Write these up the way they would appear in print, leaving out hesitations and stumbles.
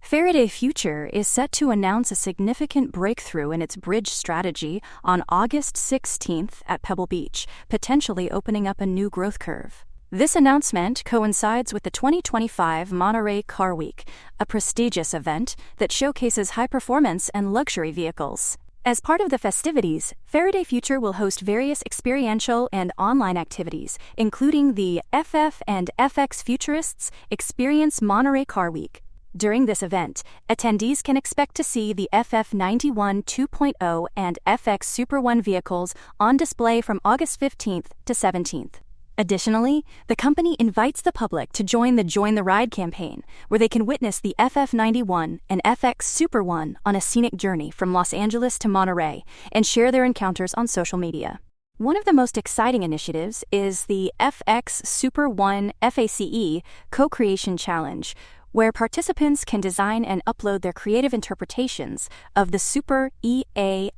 Faraday Future is set to announce a significant breakthrough in its bridge strategy on August 16th at Pebble Beach, potentially opening up a new growth curve. This announcement coincides with the 2025 Monterey Car Week, a prestigious event that showcases high performance and luxury vehicles. As part of the festivities, Faraday Future will host various experiential and online activities, including the FF and FX Futurists Experience Monterey Car Week. During this event, attendees can expect to see the FF91 2.0 and FX Super One vehicles on display from August 15th to 17th. Additionally, the company invites the public to join the Join the Ride campaign, where they can witness the FF91 and FX Super One on a scenic journey from Los Angeles to Monterey and share their encounters on social media. One of the most exciting initiatives is the FX Super One FACE Co-Creation Challenge, where participants can design and upload their creative interpretations of the Super EAIFACE,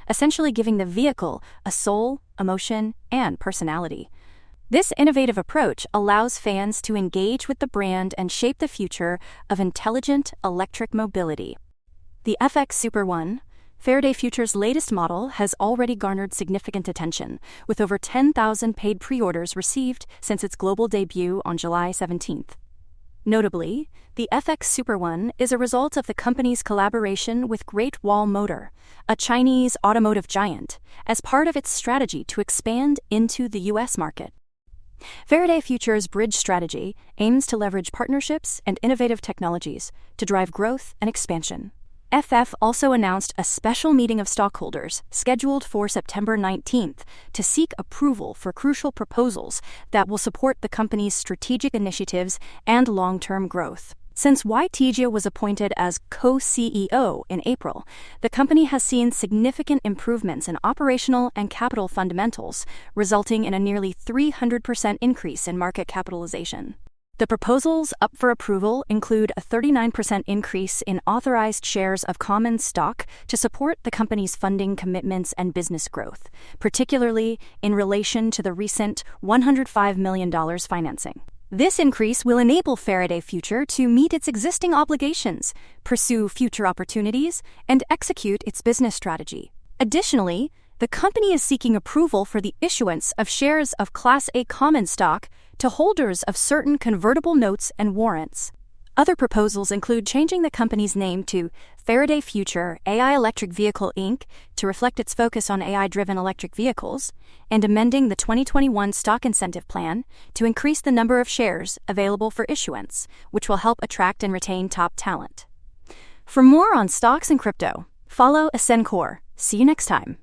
essentially giving the vehicle a soul, emotion, and personality. This innovative approach allows fans to engage with the brand and shape the future of intelligent electric mobility. The FX Super One, Faraday Future's latest model, has already garnered significant attention, with over 10,000 paid pre-orders received since its global debut on July 17th. Notably, the FX Super One is a result of the company's collaboration with Great Wall Motor, a Chinese automotive giant, as part of its strategy to expand into the U.S. market. Faraday Future's bridge strategy aims to leverage partnerships and innovative technologies to drive growth and expansion. FF also announced a special meeting of stockholders scheduled for September 19th to seek approval for crucial proposals that will support the company's strategic initiatives and long-term growth. Since Waitijia was appointed as co-CEO in April, the company has seen significant improvements in operational and capital fundamentals, resulting in a nearly 300% increase in market capitalization. The proposals up for approval include a 39% increase in authorized shares of common stock to support the company's funding commitments and business growth, particularly in relation to the recent $105 million financing. This increase will enable Faraday Future to meet its existing obligations, pursue future opportunities, and execute its business strategy. Additionally, the company is seeking approval for the issuance of shares of Class A common stock to holders of certain convertible notes and warrants. Other proposals include changing the company's name to Faraday Future AI Electric Vehicle Inc. to reflect its focus on AI-driven electric vehicles, and amending the 2021 Stock Incentive Plan to increase the number of shares available for issuance, which will help attract and retain top talent. For more on stocks and crypto, follow Ascencore. See you next time.